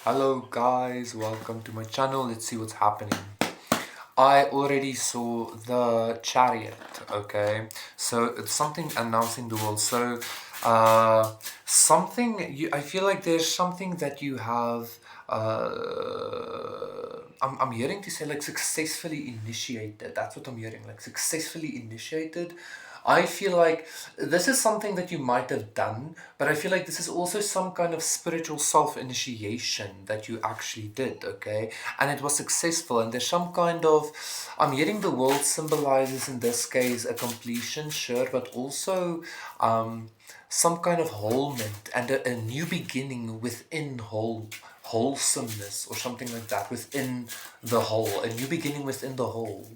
Hello guys, welcome to my channel. Let's see what's happening. I already saw the chariot, okay? So it's something announcing the world. So I feel like there's something that you have I'm hearing to say like successfully initiated. That's what I'm hearing, like successfully initiated. I feel like this is something that you might have done, but I feel like this is also some kind of spiritual self initiation that you actually did, okay? And it was successful, and there's some kind of, I'm hearing the world symbolizes in this case a completion, sure, but also some kind of wholement and a new beginning within wholesomeness or something like that within the whole, a new beginning within the whole.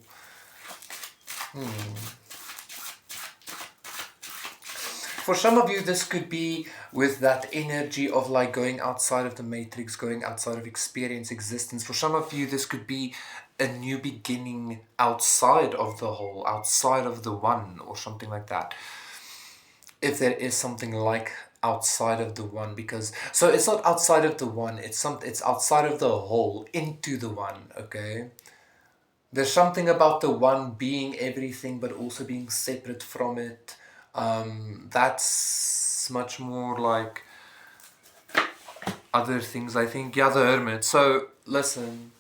For some of you, this could be with that energy of like going outside of the matrix, going outside of experience, existence. For some of you, this could be a new beginning outside of the whole, outside of the one, or something like that. If there is something like outside of the one, because so it's not outside of the one, it's outside of the whole into the one, okay? There's something about the one being everything but also being separate from it. That's much more like other things, I think. Yeah, the Hermit. So listen,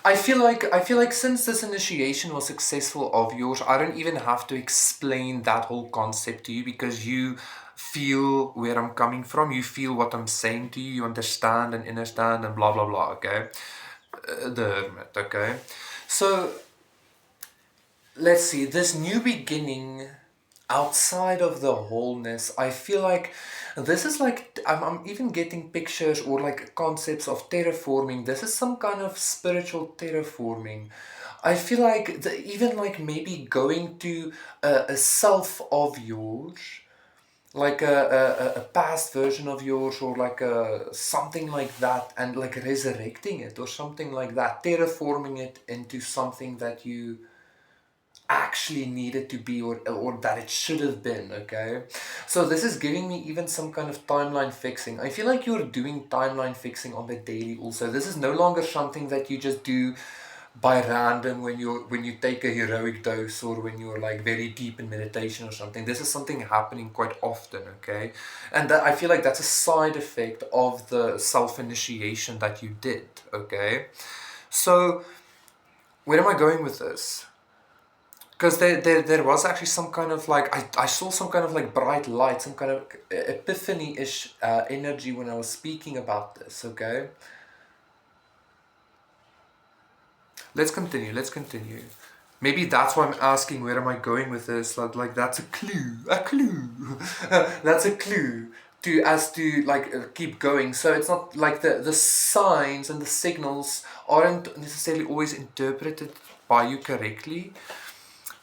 I feel like since this initiation was successful of yours, I don't even have to explain that whole concept to you because you feel where I'm coming from. You feel what I'm saying to you. You understand and understand and blah blah blah. Okay, the Hermit. Okay, so let's see, this new beginning outside of the wholeness, I feel like this is like I'm even getting pictures or like concepts of terraforming. This is some kind of spiritual terraforming. I feel like even like maybe going to a self of yours, like a past version of yours, or like a something like that, and like resurrecting it or something like that, terraforming it into something that you actually needed to be, or that it should have been, okay? So this is giving me even some kind of timeline fixing. I feel like you're doing timeline fixing on the daily also. This is no longer something that you just do by random when you take a heroic dose, or when you're like very deep in meditation or something. This is something happening quite often, okay? And I feel like that's a side effect of the self-initiation that you did, okay? So where am I going with this? Because there was actually some kind of like, I saw some kind of like bright light, some kind of epiphany-ish energy when I was speaking about this, okay? Let's continue. Maybe that's why I'm asking where am I going with this, like that's a clue. That's a clue to as to like keep going. So it's not like the signs and the signals aren't necessarily always interpreted by you correctly.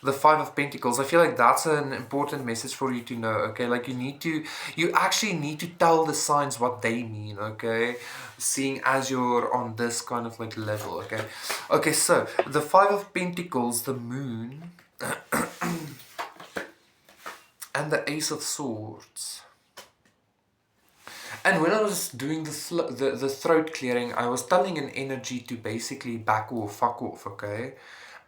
The Five of Pentacles, I feel like that's an important message for you to know, okay? Like you actually need to tell the signs what they mean, okay? Seeing as you're on this kind of like level, okay? Okay, so the Five of Pentacles, the Moon, and the Ace of Swords. And when I was doing the throat clearing, I was telling an energy to basically back off, fuck off, okay?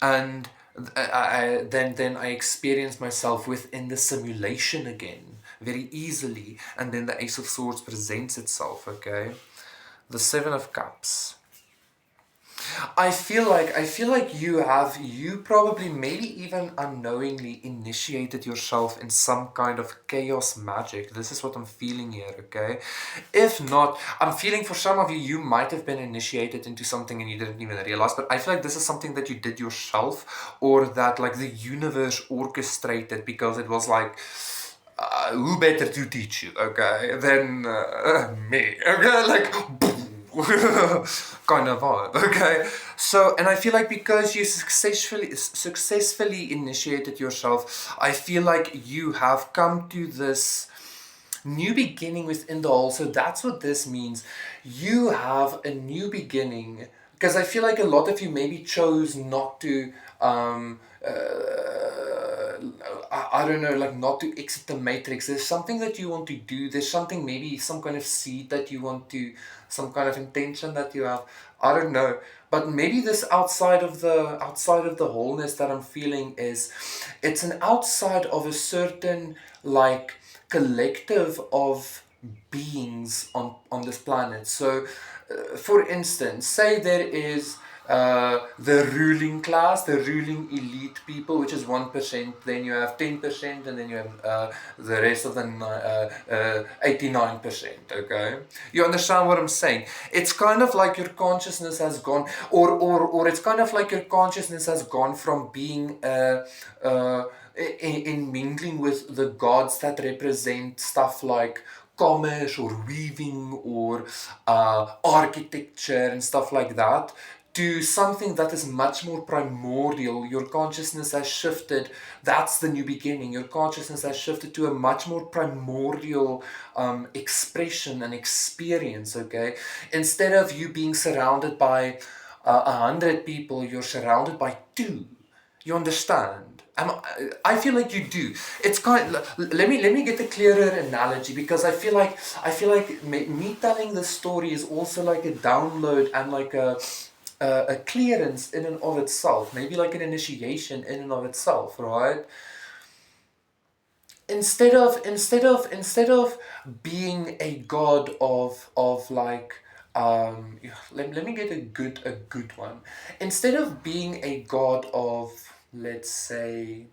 And then I experienced myself within the simulation again, very easily. And then the Ace of Swords presents itself, okay? The Seven of Cups. I feel like you probably maybe even unknowingly initiated yourself in some kind of chaos magic. This is what I'm feeling here, okay? If not, I'm feeling for some of you, you might have been initiated into something and you didn't even realize, but I feel like this is something that you did yourself, or that like the universe orchestrated, because it was like, who better to teach you, okay, than me, okay? Like, kind of vibe, okay? So, and I feel like because you successfully initiated yourself, I feel like you have come to this new beginning within the whole. So that's what this means. You have a new beginning, because I feel like a lot of you maybe chose not to I don't know, like not to exit the matrix. There's something that you want to do. There's something, maybe some kind of seed that you want to, some kind of intention that you have. I don't know, but maybe this outside of the wholeness that I'm feeling is, it's an outside of a certain like collective of beings on this planet. So, for instance, say there is the ruling class, the ruling elite people, which is 1%, then you have 10%, and then you have the rest of the 89%, okay? You understand what I'm saying? It's kind of like your consciousness has gone, or it's kind of like your consciousness has gone from being in mingling with the gods that represent stuff like commerce or weaving or architecture and stuff like that, to something that is much more primordial. Your consciousness has shifted. That's the new beginning. Your consciousness has shifted to a much more primordial expression and experience, okay? Instead of you being surrounded by 100 people, you're surrounded by two. You understand? I feel like you do. It's kind. Let me get a clearer analogy, because I feel like me telling the story is also like a download and like a clearance in and of itself. Maybe like an initiation in and of itself, right? Instead of being a god of like let me get a good one. Instead of being a god of, let's say,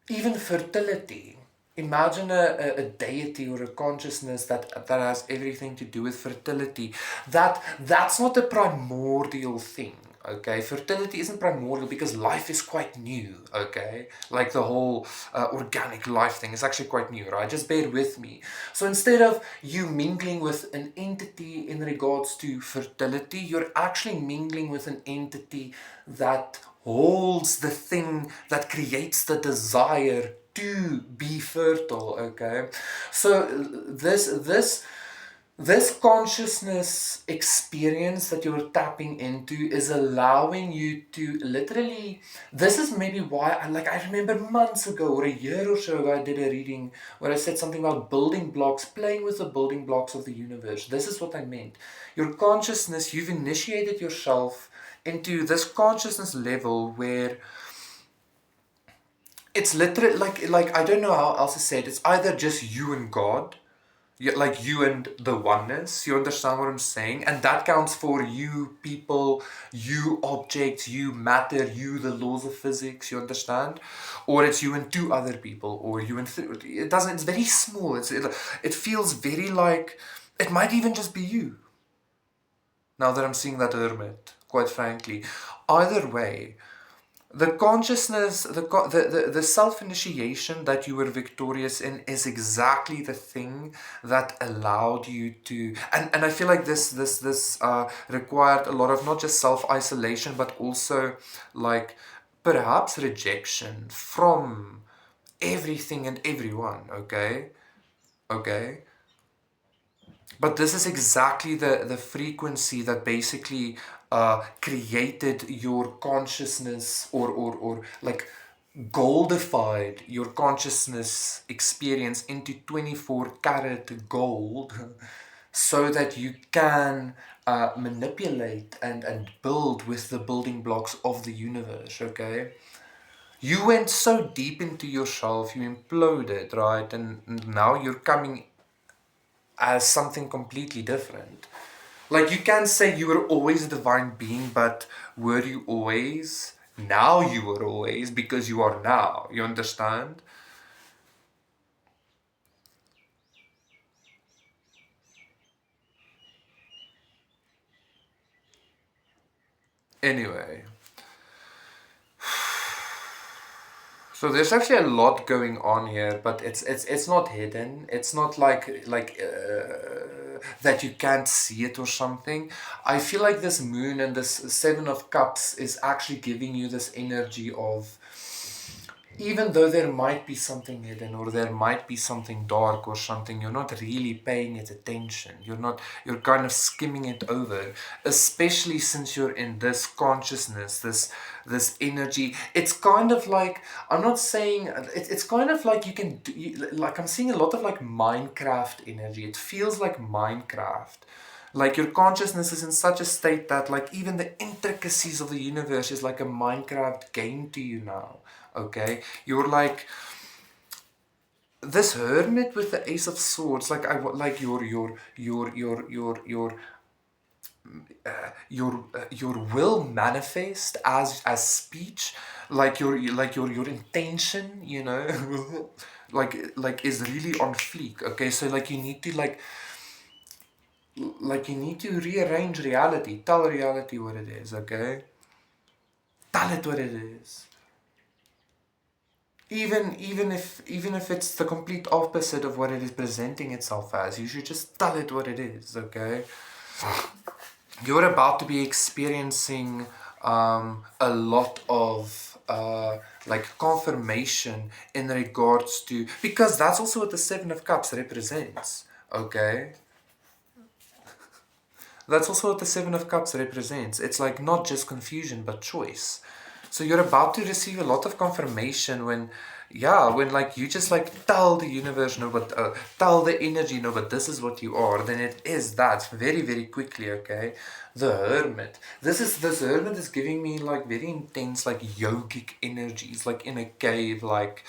even fertility. Imagine a deity or a consciousness that has everything to do with fertility. That's not a primordial thing. Okay, fertility isn't primordial because life is quite new. Okay, like the whole organic life thing is actually quite new, right? Just bear with me. So instead of you mingling with an entity in regards to fertility, you're actually mingling with an entity that holds the thing that creates the desire to be fertile. Okay, so this consciousness experience that you're tapping into is allowing you to literally, this is maybe why I remember months ago or a year or so ago, I did a reading where I said something about building blocks, playing with the building blocks of the universe. This is what I meant. Your consciousness, you've initiated yourself into this consciousness level where it's literally like I don't know how else to say it. It's either just you and God, like you and the oneness. You understand what I'm saying? And that counts for you people, you objects, you matter, you the laws of physics. You understand? Or it's you and two other people, or you and it doesn't. It's very small. It feels very like it might even just be you. Now that I'm seeing that hermit, quite frankly, either way, the consciousness, the self-initiation that you were victorious in is exactly the thing that allowed you to, and I feel like this required a lot of not just self-isolation, but also like perhaps rejection from everything and everyone, okay? Okay? But this is exactly the frequency that basically created your consciousness, or like goldified your consciousness experience into 24 karat gold so that you can manipulate and build with the building blocks of the universe, okay? You went so deep into yourself, you imploded, right? And now you're coming as something completely different. Like, you can't say you were always a divine being, but were you always? Now you are always, because you are now. You understand? Anyway, so there's actually a lot going on here, but it's not hidden. It's not like that you can't see it or something. I feel like this moon and this Seven of Cups is actually giving you this energy of even though there might be something hidden or there might be something dark or something, you're not really paying it attention. You're kind of skimming it over, especially since you're in this consciousness, this energy. It's kind of like, I'm not saying, it's kind of like you can do, like I'm seeing a lot of like Minecraft energy. It feels like Minecraft. Like your consciousness is in such a state that like even the intricacies of the universe is like a Minecraft game to you now. Okay? You're like this hermit with the ace of swords, like like your will manifest as speech, like your intention, you know, like is really on fleek. Okay, so like you need to you need to rearrange reality. Tell reality what it is, okay? Tell it what it is. Even if it's the complete opposite of what it is presenting itself as, you should just tell it what it is, okay? You're about to be experiencing a lot of like confirmation in regards to, because that's also what the Seven of Cups represents, okay? That's also what the Seven of Cups represents. It's like not just confusion, but choice. So you're about to receive a lot of confirmation when, yeah, when like you just like tell the universe, no, but tell the energy, no, but this is what you are, then it is that very, very quickly, okay? The Hermit. This Hermit is giving me like very intense, like yogic energies, like in a cave, like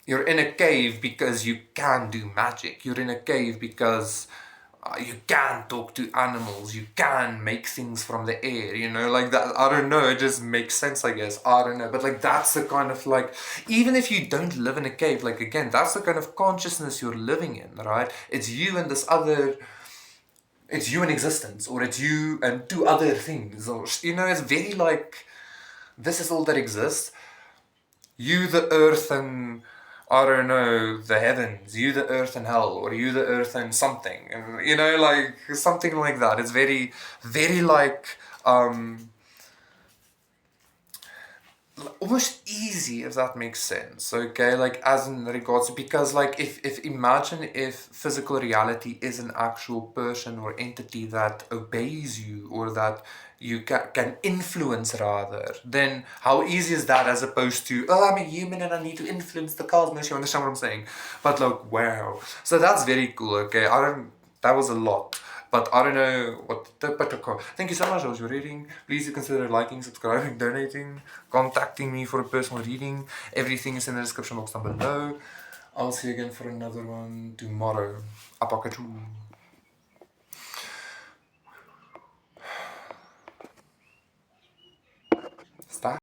you're in a cave because you can do magic. You're in a cave because you can talk to animals, you can make things from the air, you know, like that. I don't know, it just makes sense, I guess. I don't know, but like that's the kind of like, even if you don't live in a cave, like again, that's the kind of consciousness you're living in, right? It's you and this other, it's you in existence, or it's you and two other things, or you know, it's very like, this is all that exists. You, the earth, and I don't know, the heavens, you the earth and hell, or you the earth and something, and you know, like something like that. It's very, very like almost easy, if that makes sense, okay? Like as in regards, because like if imagine if physical reality is an actual person or entity that obeys you, or that you can influence rather, then how easy is that, as opposed to, oh, I'm a human and I need to influence the cosmos. You understand what I'm saying? But like, wow, so that's very cool. Okay, I don't, that was a lot, but I don't know what the, but okay. Thank you so much. I was reading. Please consider liking, subscribing, donating, contacting me for a personal reading. Everything is in the description box down below. I'll see you again for another one tomorrow. Apakachoo.